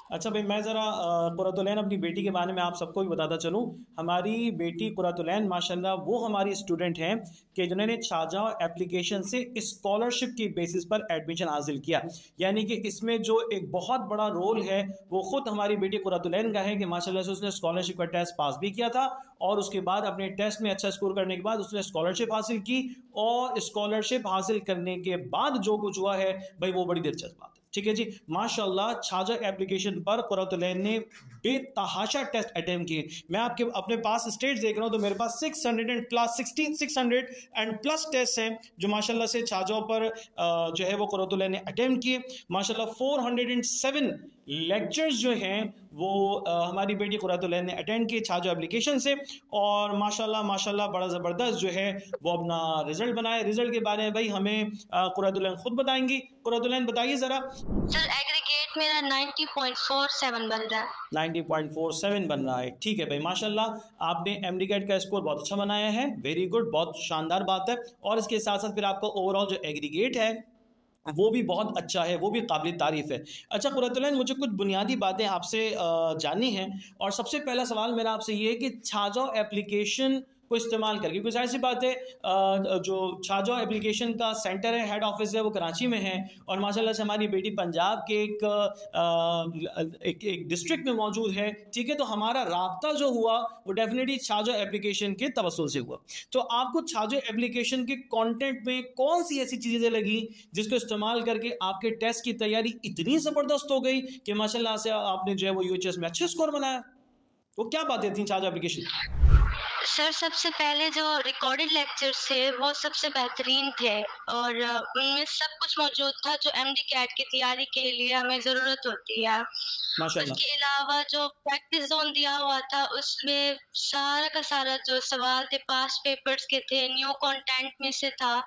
अच्छा भाई, मैं ज़रा कुरतुलैन अपनी बेटी के बारे में आप सबको भी बताता चलूँ। हमारी बेटी कुरतुलैन माशाल्लाह वो हमारी स्टूडेंट हैं कि जिन्होंने शाहजहाँ एप्लीकेशन से स्कॉलरशिप की बेसिस पर एडमिशन हासिल किया। यानी कि इसमें जो एक बहुत बड़ा रोल है वो ख़ुद हमारी बेटी कुरतुलैन का है कि माशाल्लाह से उसने स्कॉलरशिप का टेस्ट पास भी किया था और उसके बाद अपने टेस्ट में अच्छा स्कोर करने के बाद उसने स्कॉलरशिप हासिल की। और स्कॉलरशिप हासिल करने के बाद जो कुछ हुआ है भाई वो बड़ी दिलचस्प बात है। ठीक है जी, माशाल्लाह शारजा एप्लीकेशन पर कुरतुलैन ने बेतहाशा टेस्ट अटेम्प्ट किए। मैं आपके अपने पास स्टेट्स देख रहा हूँ तो मेरे पास 600 and plus 600 and plus test हैं जो माशाल्लाह से शारजा पर जो है वो कुरतुलैन ने अटेम्प्ट किए। माशाल्लाह 407 लेक्चर्स जो हैं वो हमारी बेटी कुरतुलैन ने अटेंड किए शारजा एप्लीकेशन से। और माशाल्लाह माशाल्लाह बड़ा ज़बरदस्त जो है वो अपना रिजल्ट बनाए। रिजल्ट के बारे में भाई हमें कुरतुलैन खुद बताएंगी। कुरतुलैन बताइए ज़रा। सर एग्रीगेट मेरा 90.47 बन रहा है। 90.47 बन रहा है, ठीक है भाई माशाल्लाह आपने एमडीकेट का स्कोर बहुत अच्छा बनाया है, वेरी गुड, बहुत शानदार बात है। और इसके साथ साथ फिर आपका ओवरऑल जो एग्रीगेट है वो भी बहुत अच्छा है, वो भी काबिल तारीफ़ है। अच्छा कुरतुलैन, मुझे कुछ बुनियादी बातें आपसे जाननी हैं। और सबसे पहला सवाल मेरा आपसे ये है कि शाहजहाँ एप्लीकेशन को इस्तेमाल करके, क्योंकि ज़ाहिर सी बात है जो शाहजहाँ एप्लीकेशन का सेंटर है, हेड ऑफिस है वो कराची में है। और माशाल्लाह से हमारी बेटी पंजाब के एक डिस्ट्रिक्ट में मौजूद है। ठीक है, तो हमारा राब्ता जो हुआ वो डेफिनेटली शाहजहाँ एप्लीकेशन के तवस्सुल से हुआ। तो आपको शाहजहाँ एप्लीकेशन के कंटेंट में कौन सी ऐसी चीज़ें लगी जिसको इस्तेमाल करके आपके टेस्ट की तैयारी इतनी ज़बरदस्त हो गई कि माशाल्लाह से आपने जो है वो यूएचएस में अच्छे स्कोर बनाया? वो क्या बातें थी शाहजहाँ एप्लीकेशन की? सर सबसे पहले जो रिकॉर्डेड लेक्चर्स थे वो सबसे बेहतरीन थे और उनमें सब कुछ मौजूद था जो एमडी कैट की तैयारी के लिए हमें ज़रूरत होती है। माशाल्लाह। उसके अलावा जो प्रैक्टिस ज़ोन दिया हुआ था उसमें सारा का सारा जो सवाल थे पास्ट पेपर्स के थे, न्यू कंटेंट में से था।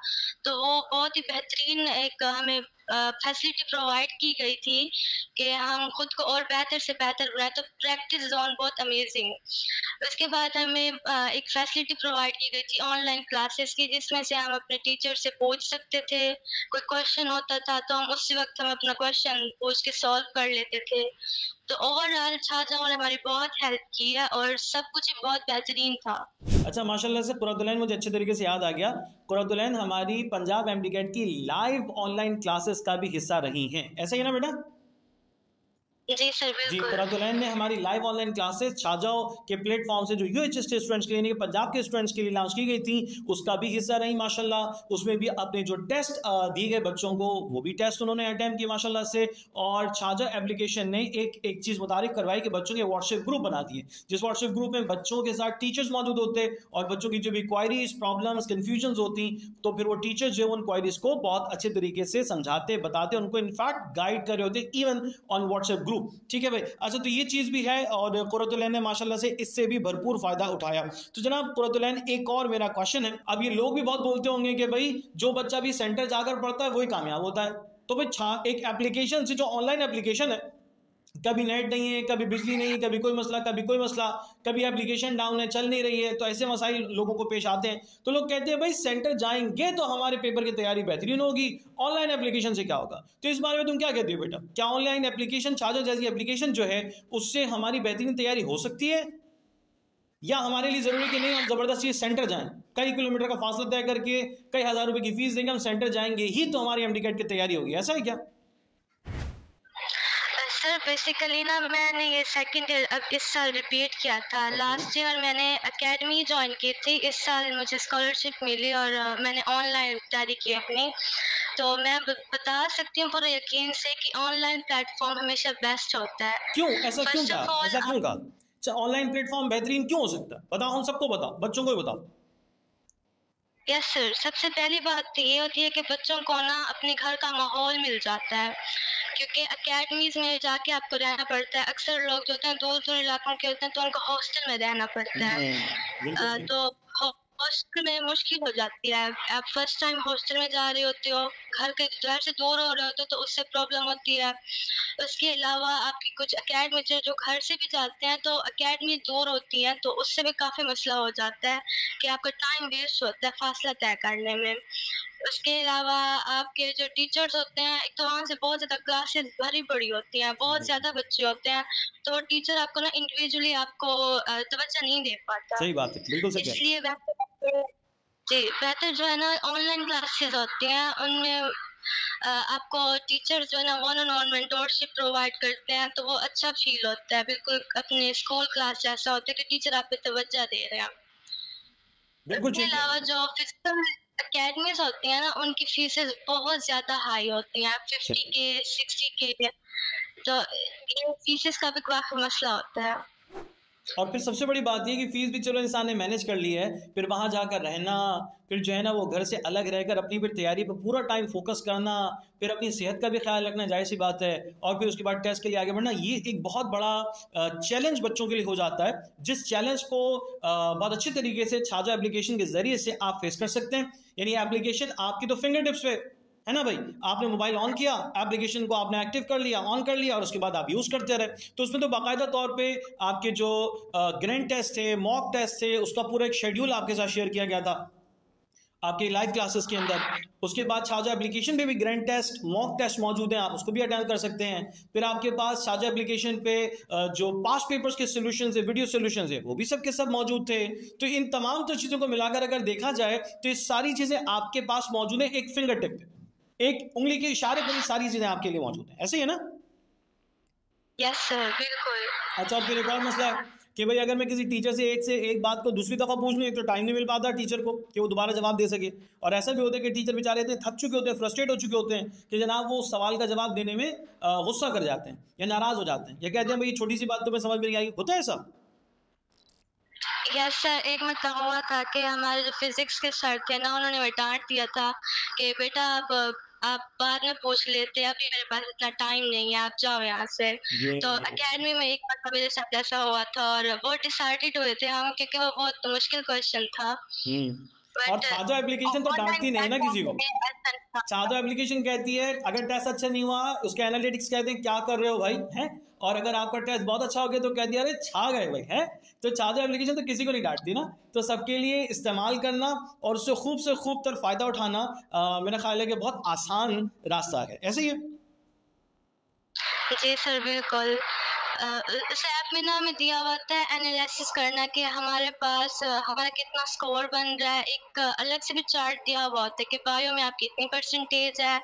तो वो बहुत ही बेहतरीन एक हमें फैसिलिटी प्रोवाइड की गई थी कि हम खुद को और बेहतर से बेहतर बनाएँ, तो प्रैक्टिस ज़ोन बहुत अमेज़िंग। उसके बाद हमें एक फैसिलिटी प्रोवाइड की गई थी ऑनलाइन क्लासेस की, जिसमें से हम अपने टीचर से पूछ सकते थे। कोई क्वेश्चन होता था तो हम उसी वक़्त हम अपना क्वेश्चन पूछ के सॉल्व कर लेते थे। तो ओवरऑल छात्राओं ने हमारी बहुत हेल्प की है और सब कुछ ही बहुत बेहतरीन था। अच्छा माशाल्लाह से कुरतुलैन मुझे अच्छे तरीके से याद आ गया। कुरतुलैन हमारी पंजाब एमडीकेट की लाइव ऑनलाइन क्लासेस का भी हिस्सा रही हैं, ऐसा ही है ना बेटा? जी सर, जी, बिल्कुल। कुरतुलैन ने हमारी लाइव ऑनलाइन क्लासेस शाहजहाँ के प्लेटफॉर्म से जो यूएचएस के स्टूडेंट्स के लिए यानी कि पंजाब के स्टूडेंट्स के लिए लॉन्च की गई थी उसका भी हिस्सा रही माशाल्लाह। उसमें भी अपने जो टेस्ट दिए गए बच्चों को वो भी टेस्ट उन्होंने अटेम्प्ट किए माशाल्लाह से। और शाहजहाँ एप्लीकेशन ने एक चीज़ मुतारिफ करवाई कि बच्चों के व्हाट्सएप ग्रुप बना दिए, जिस व्हाट्सएप ग्रुप में बच्चों के साथ टीचर्स मौजूद होते और बच्चों की जो भी क्वायरीज प्रॉब्लम्स कन्फ्यूजन होती तो फिर वो टीचर्स जो उन क्वायरीज को बहुत अच्छे तरीके से समझाते बताते उनको इनफैक्ट गाइड कर रहे होते इवन ऑन व्हाट्सएप ग्रुप। ठीक है भाई, अच्छा तो ये चीज़ भी है और कुरतुलैन ने माशाल्लाह से इससे भी भरपूर फ़ायदा उठाया। तो जनाब कुरतुलैन, एक और मेरा क्वेश्चन है। अब ये लोग भी बहुत बोलते होंगे कि भाई जो बच्चा भी सेंटर जाकर पढ़ता है वही कामयाब होता है। तो भाई एक एप्लीकेशन से, जो ऑनलाइन एप्लीकेशन है, कभी नेट नहीं है, कभी बिजली नहीं है, कभी कोई मसला, कभी कोई मसला, कभी एप्लीकेशन डाउन है, चल नहीं रही है, तो ऐसे मसाइल लोगों को पेश आते हैं। तो लोग कहते हैं भाई सेंटर जाएंगे तो हमारे पेपर की तैयारी बेहतरीन होगी, ऑनलाइन एप्लीकेशन से क्या होगा? तो इस बारे में तुम क्या कहते हो बेटा? क्या ऑनलाइन एप्लीकेशन शाहजहाँ जैसी एप्लीकेशन जो है उससे हमारी बेहतरीन तैयारी हो सकती है, या हमारे लिए ज़रूरी कि नहीं हम ज़बरदस्ती सेंटर जाएं, कई किलोमीटर का फासला तय करके कई हज़ार रुपए की फीस देंगे, हम सेंटर जाएंगे ही तो हमारी एमडीकेट की तैयारी होगी, ऐसा है क्या? सर बेसिकली ना मैंने ये सेकंड ईयर अब इस साल रिपीट किया था। लास्ट ईयर मैंने एकेडमी जॉइन की थी, इस साल मुझे स्कॉलरशिप मिली और मैंने ऑनलाइन तैयारी की अपनी। तो मैं बता सकती हूँ पूरे यकीन से कि ऑनलाइन प्लेटफॉर्म हमेशा बेस्ट होता है। क्यों ऐसा क्यों फर्स्ट कहा? ऑफ ऑल ऐसा क्यों कहा? अच्छा, ऑनलाइन प्लेटफॉर्म बेहतरीन क्यों हो सकता है? बताओ, हम सबको बताओ, बच्चों को भी बताओ। यस सर, सबसे पहली बात तो ये होती है कि बच्चों को ना अपने घर का माहौल मिल जाता है, क्योंकि अकेडमीज़ में जाके आपको रहना पड़ता है। अक्सर लोग जो होते हैं दूर-दूर इलाकों के होते हैं तो उनको हॉस्टल में रहना पड़ता है। बिल्कुल सही। तो हॉस्टल में मुश्किल हो जाती है। आप फर्स्ट टाइम हॉस्टल में जा रहे होते हो, घर से दूर हो रहे होते हो तो उससे प्रॉब्लम होती है। उसके अलावा आपकी कुछ अकेडमी जो घर से भी जाते हैं तो अकेडमी दूर होती है तो उससे भी काफ़ी मसला हो जाता है कि आपका टाइम वेस्ट होता है फासला तय करने में। उसके अलावा आपके जो टीचर्स होते हैं, एक तो वहाँ से बहुत ज़्यादा क्लासेस भरी पड़ी होती हैं, बहुत ज़्यादा बच्चे होते हैं, तो टीचर आपको ना इंडिविजुअली आपको तवज्जो नहीं दे पाता। सही बात है, बिल्कुल सही कह रहे इसलिए बेहतर जी, बेहतर जो है ना ऑनलाइन क्लासेस होती हैं, उनमें आपको टीचर जो है ना one on one mentorship provide करते हैं, तो वो अच्छा फ़ील होता है, बिल्कुल अपने स्कूल क्लास जैसा होता है कि टीचर आप पे तवज्जो दे रहे हैं। बिल्कुल इसके ठीक कह रहे अलावा हैं। जो फिजिकल एकेडमीज होती हैं ना, उनकी फीसेस बहुत ज़्यादा हाई होती हैं, सही 50K 60K, तो ये फीसेस का भी काफ़ी मसला होता है। और फिर सबसे बड़ी बात ये कि फ़ीस भी चलो इंसान ने मैनेज कर ली है, फिर वहाँ जाकर रहना, फिर जो है ना वो घर से अलग रहकर अपनी फिर तैयारी पर पूरा टाइम फोकस करना, फिर अपनी सेहत का भी ख्याल रखना, जाहिर सी बात है, और फिर उसके बाद टेस्ट के लिए आगे बढ़ना, ये एक बहुत बड़ा चैलेंज बच्चों के लिए हो जाता है, जिस चैलेंज को बहुत अच्छे तरीके से छाजा एप्लीकेशन के ज़रिए से आप फेस कर सकते हैं। यानी एप्लीकेशन आपकी तो फिंगर टिप्स पे है ना भाई, आपने मोबाइल ऑन किया, एप्लीकेशन को आपने एक्टिव कर लिया, ऑन कर लिया, और उसके बाद आप यूज़ करते रहे। तो उसमें तो बाकायदा तौर पे आपके जो ग्रैंड टेस्ट थे, मॉक टेस्ट थे, उसका पूरा एक शेड्यूल आपके साथ शेयर किया गया था आपके लाइव क्लासेस के अंदर। उसके बाद शारजा एप्लीकेशन पे भी ग्रैंड टेस्ट, मॉक टेस्ट मौजूद हैं, आप उसको भी अटेंड कर सकते हैं। फिर आपके पास शारजा एप्लीकेशन पे जो पास्ट पेपर्स के सोल्यूशन है, वीडियो सोल्यूशन है, वो भी सब के सब मौजूद थे। तो इन तमाम तो चीज़ों को मिलाकर अगर देखा जाए तो ये सारी चीज़ें आपके पास मौजूद हैं एक फिंगर टिप पे, एक उंगली के इशारे पर ही सारी चीज़ें आपके लिए मौजूद हैं। ऐसे ही है ना? यस सर, बिल्कुल। अच्छा, और फिर एक और मसला है कि भाई अगर मैं किसी टीचर से एक बात को दूसरी दफ़ा पूछ लूँ, एक तो टाइम नहीं मिल पाता टीचर को कि वो दोबारा जवाब दे सके, और ऐसा भी होता है कि टीचर बेचारे इतने थक चुके होते हैं, फ्रस्ट्रेट हो चुके होते हैं कि जनाब वो सवाल का जवाब देने में गुस्सा कर जाते हैं या नाराज़ हो जाते हैं, या कहते हैं भाई छोटी सी बात तो मैं समझ में नहीं आई। होता है ऐसा? यस सर, एक मतलब हुआ था कि हमारे जो फिजिक्स के सर थे ना, उन्होंने वो डांट दिया था कि बेटा आप बाद में पूछ लेते, अभी मेरे पास इतना टाइम नहीं है, आप जाओ यहाँ से। ये तो एकेडमी में एक बार मेरे साथ ऐसा हुआ था, और बहुत डिसहार्टेड हुए थे हम, क्योंकि वो बहुत मुश्किल क्वेश्चन था। और बट छाजा एप्लीकेशन तो ऑनलाइन डांटती नहीं है ना किसी को। प्लेटफॉर्म में ऐसा नहीं था। छाजा एप्लीकेशन कहती है अगर टेस्ट अच्छा नहीं हुआ, उसके एनालिटिक्स कहते हैं क्या कर रहे हो भाई, हैं, और अगर आपका टेस्ट बहुत अच्छा हो गया तो कह दिया अरे छा गए भाई, है। तो छाजा एप्लीकेशन तो किसी को नहीं डांटती ना। तो सबके लिए इस्तेमाल करना और उससे खूब से खूब तर फायदा उठाना मेरा ख्याल है कि बहुत आसान रास्ता है। ऐसे ही है। जी सर, बिल्कुल। उस ऐप में ना हमें दिया हुआ था एनालिसिस करना कि हमारे पास हमारा कितना स्कोर बन रहा है। एक अलग से भी चार्ट दिया हुआ होता है कि बायो में आपकी इतनी परसेंटेज है,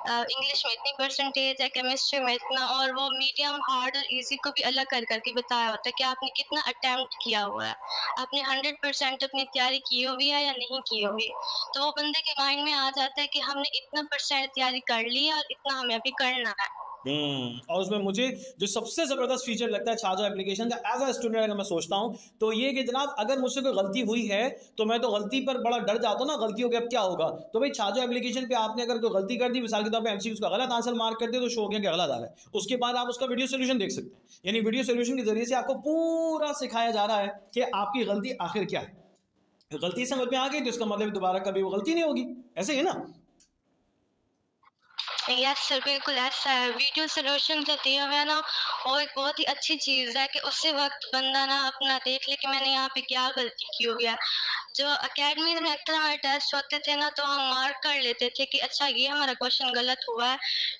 इंग्लिश में इतनी परसेंटेज है, केमिस्ट्री में इतना, और वो मीडियम, हार्ड और इजी को भी अलग कर करके बताया होता है कि आपने कितना अटेम्प्ट किया हुआ है, आपने 100% अपनी तैयारी की हुई है या नहीं की हुई। तो वो बंदे के माइंड में आ जाता है कि हमने इतना परसेंट तैयारी कर ली है और इतना हमें अभी करना है। और उसमें मुझे जो सबसे ज़बरदस्त फीचर लगता है छाजा एप्लीकेशन का, एज अ स्टूडेंट अगर मैं सोचता हूँ तो ये कि जनाब अगर मुझसे कोई गलती हुई है तो मैं तो गलती पर बड़ा डर जाता हूँ ना, गलती हो गया अब क्या होगा। तो भाई छाजा एप्लीकेशन पे आपने अगर कोई गलती कर दी, मिसाल के तौर पर एमसीक्यू का गलत आंसर मार्क कर दिया, तो शो हो गया कि गलत आ रहा है, उसके बाद आप उसका वीडियो सोल्यूशन देख सकते हैं। यानी वीडियो सोल्यूशन के जरिए से आपको पूरा सिखाया जा रहा है कि आपकी गलती आखिर क्या है। गलती समझ में आ गई तो इसका मतलब दोबारा कभी वो गलती नहीं होगी। ऐसे ही है ना? यस सर, बिल्कुल ऐसा है। वीडियो सॉल्यूशन जो दिया हुआ है ना, वो एक बहुत ही अच्छी चीज़ है कि उसी वक्त बंदा ना अपना देख ले कि मैंने यहाँ पे क्या गलती की हुई है। जो अकेडमी में अक्सर हमारे टेस्ट होते थे ना, तो हम मार्क कर लेते थे कि अच्छा ये हमारा क्वेश्चन गलत हुआ है।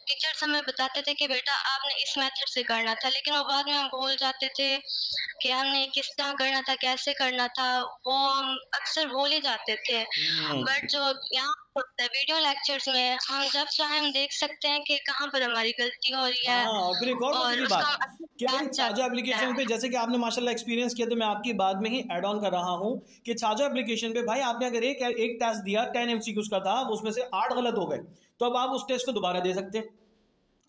टीचर्स हमें बताते थे कि बेटा आपने इस मेथड से करना था, लेकिन वो बाद में हम भूल जाते थे कि हमने किस तरह करना था, कैसे करना था, वो हम अक्सर भूल ही जाते थे। बट जो यहाँ होता है वीडियो लेक्चर्स में, हम जब चाहे हम देख सकते हैं कि कहाँ पर हमारी गलती हो रही है, हाँ, और फिर एक और मजे और की उसका बात हम अच्छे से कि भाई याद कर छाजा सकते एप्लीकेशन हैं। पे जैसे कि आपने माशाल्लाह एक्सपीरियंस किया, तो मैं आपकी बात में ही ऐड ऑन कर रहा हूँ कि छाजा एप्लीकेशन पे भाई आपने अगर एक टेस्ट दिया 10 एमसीक्यूज का था, उसमें से 8 गलत हो गए, तो अब आप उस टेस्ट को दोबारा दे सकते हैं।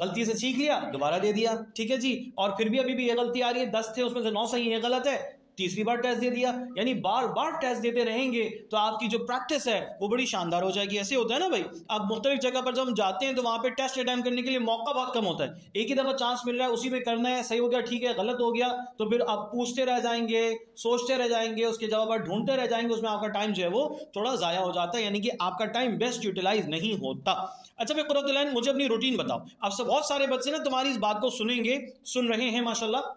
गलती से सीख लिया, दोबारा दे दिया, ठीक है जी। और फिर भी अभी भी ये गलती आ रही है, 10 थे उसमें से 9 सही है, गलत है, तीसरी बार टेस्ट दे दिया। यानी बार बार टेस्ट देते रहेंगे तो आपकी जो प्रैक्टिस है वो बड़ी शानदार हो जाएगी। ऐसे होता है ना भाई, आप मुख्तलिफ जगह पर जब हम जाते हैं तो वहाँ पे टेस्ट अटेम्प्ट करने के लिए मौका बहुत कम होता है, एक ही दफ़ा चांस मिल रहा है, उसी में करना है, सही हो गया ठीक है, गलत हो गया तो फिर आप पूछते रह जाएंगे, सोचते रह जाएंगे, उसके जवाब आप ढूंढते रह जाएंगे, उसमें आपका टाइम जो है वो थोड़ा ज़ाया हो जाता है, यानी कि आपका टाइम बेस्ट यूटिलाइज नहीं होता। अच्छा भाई कुरतुलैन, मुझे अपनी रूटीन बताओ। अब सब बहुत सारे बच्चे ना तुम्हारी इस बात को सुनेंगे, सुन रहे हैं माशाल्लाह,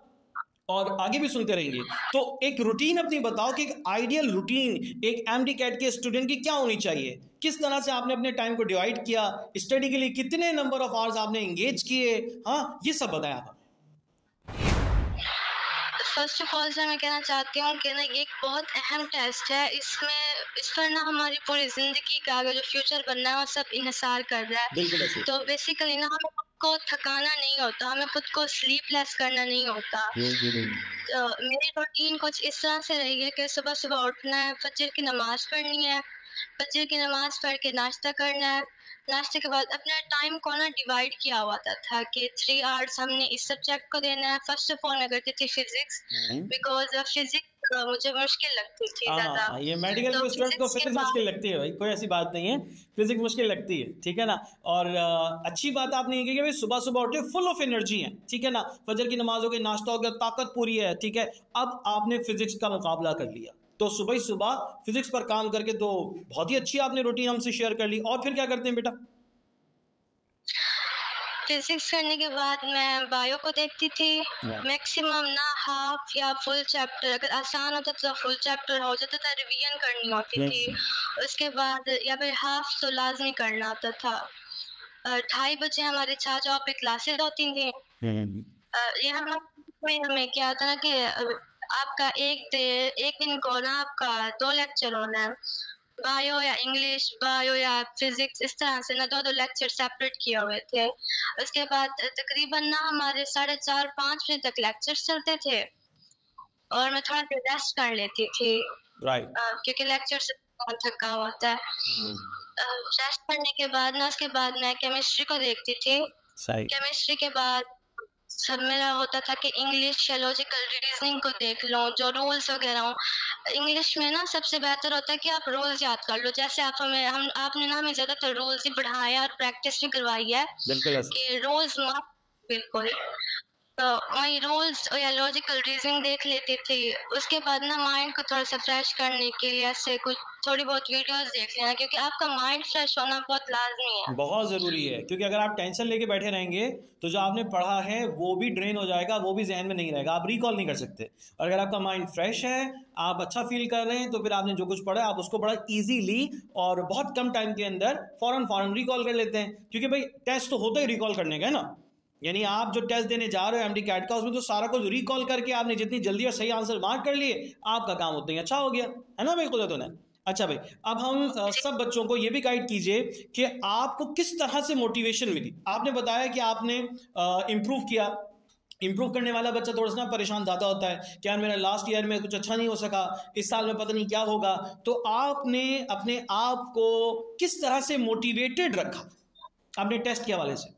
और आगे भी सुनते रहेंगे। तो एक रूटीन अपनी बताओ कि एक आइडियल रूटीन एक एमडी कैट के स्टूडेंट की क्या होनी चाहिए, किस तरह से आपने अपने टाइम को डिवाइड किया, स्टडी के लिए कितने नंबर ऑफ आवर्स आपने एंगेज किए, हाँ ये सब बताएं आप। फर्स्ट ऑफ ऑल सर मैं कहना चाहती हूँ कि ना ये एक बहुत अहम टेस्ट है, इस पर ना हमारी पूरी ज़िंदगी का आगे जो फ्यूचर बनना है वो सब इन्हिसार कर रहा है। तो बेसिकली ना हमें खुद को थकाना नहीं होता, हमें खुद को स्लीपलेस करना नहीं होता। तो मेरी रूटीन कुछ इस तरह से रही है कि सुबह सुबह उठना है, फजर की नमाज़ पढ़नी है, फजर की नमाज़ पढ़ के नाश्ता करना है, नाश्ते के बाद अपने टाइम को ना डिवाइड किया हुआ था कि 3 आवर्स हमने इस सब्जेक्ट को देना है। फर्स्ट ऑफ ऑल मैं करती थी फिजिक्स, बिकॉज फिजिक्स मुझे मुश्किल लगती थी ज़्यादा। ये मेडिकल तो के स्टूडेंट को फिजिक्स मुश्किल लगती है भाई, कोई ऐसी बात नहीं है, फिजिक्स मुश्किल लगती है, ठीक है ना। और अच्छी बात आपने ये की कि भाई सुबह सुबह उठे फुल ऑफ एनर्जी है, ठीक है ना, फजर की नमाज हो गई, नाश्ता हो गया, ताकत पूरी है, ठीक है। अब आपने फिजिक्स का मुकाबला कर लिया, तो सुबह ही सुबह फिजिक्स पर काम करके तो बहुत ही अच्छी आपने रूटीन हमसे शेयर कर ली। और फिर क्या करते हैं बेटा? फिजिक्स करने के बाद मैं बायो को देखती थी, मैक्सिमम ना हाफ या फुल चैप्टर, अगर आसान होता तो फुल चैप्टर हो जाता था, रिवीजन करनी होती थी। उसके बाद या फिर हाफ तो लाजमी करना होता था। 2:30 बजे हमारे छाजाओं पे क्लासेस होती थी। ये हमें क्या होता ना कि आपका एक दिन को ना आपका 2 लेक्चर होना है, बायो या इंग्लिश, बायो या फिजिक्स, इस तरह से ना 2-2 लेक्चर सेपरेट किए हुए थे। उसके बाद तकरीबन ना हमारे 4:30-5 बजे तक लेक्चर्स चलते थे और मैं थोड़ा देर रेस्ट कर लेती थी, क्योंकि लेक्चर से बहुत थका होता है। रेस्ट करने के बाद ना उसके बाद मैं केमिस्ट्री को देखती थी। केमिस्ट्री के बाद सब मेरा होता था कि इंग्लिश या लॉजिकल रीजनिंग को देख लो, जो रूल्स वगैरह हो। इंग्लिश में ना सबसे बेहतर होता है कि आप रूल्स याद कर लो, जैसे आपने ना हमें ज़्यादातर रूल्स ही पढ़ाया और प्रैक्टिस भी करवाई है कि रूल्स बिल्कुल। तो वही रूल्स या लॉजिकल रीजनिंग देख लेती थी। उसके बाद ना माइंड को थोड़ा सा फ्रेश करने के लिए ऐसे कुछ थोड़ी बहुत वीडियोस देख लेना, क्योंकि आपका माइंड फ्रेश होना बहुत लाजमी है, बहुत ज़रूरी है। क्योंकि अगर आप टेंशन लेके बैठे रहेंगे तो जो आपने पढ़ा है वो भी ड्रेन हो जाएगा, वो भी जहन में नहीं रहेगा, आप रिकॉल नहीं कर सकते। और अगर आपका माइंड फ्रेश है, आप अच्छा फील कर रहे हैं, तो फिर आपने जो कुछ पढ़ा आप उसको बड़ा ईजीली और बहुत कम टाइम के अंदर फ़ौरन रिकॉल कर लेते हैं। क्योंकि भाई टेस्ट तो होता ही रिकॉल करने का है ना, यानी आप जो टेस्ट देने जा रहे हो एमडी कैट का, उसमें तो सारा कुछ रिकॉल करके आपने जितनी जल्दी और सही आंसर मार्क कर लिए, आपका काम उतना ही अच्छा हो गया, है ना भाई कुदरत ने। अच्छा भाई, अब हम सब बच्चों को ये भी गाइड कीजिए कि आपको किस तरह से मोटिवेशन मिली। आपने बताया कि आपने इम्प्रूव किया, इम्प्रूव करने वाला बच्चा थोड़ा सा परेशान ज़्यादा होता है कि यार मेरा लास्ट ईयर में कुछ अच्छा नहीं हो सका, इस साल में पता नहीं क्या होगा। तो आपने अपने आप को किस तरह से मोटिवेटेड रखा आपने टेस्ट के हवाले से?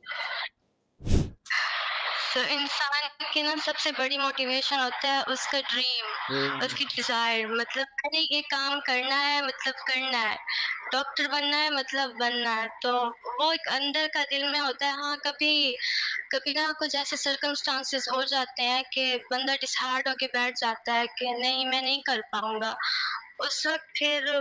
तो इंसान की ना सबसे बड़ी मोटिवेशन होता है उसका ड्रीम, उसकी डिजायर, मतलब मैंने ये काम करना है मतलब करना है, डॉक्टर बनना है मतलब बनना है। तो वो एक अंदर का दिल में होता है। हाँ, कभी कभी ना कुछ ऐसे सर्कमस्टांसेस हो जाते हैं कि बंदा डिसहार्ट होके बैठ जाता है कि नहीं मैं नहीं कर पाऊंगा। उस वक्त फिर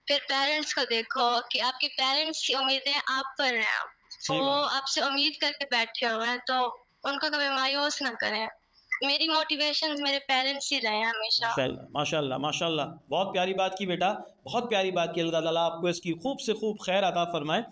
पेरेंट्स को देखो कि आपके पेरेंट्स की उम्मीदें आप पर हैं, वो आपसे उम्मीद करके बैठे हुए हैं, तो उनको कभी मायूस ना करें। मेरी मोटिवेशन मेरे पेरेंट्स ही रहे हैं हमेशा। माशाल्लाह माशाल्लाह, बहुत प्यारी बात की बेटा, बहुत प्यारी बात की। अल्लाह ताला आपको इसकी खूब से खूब खैर अता फरमाए।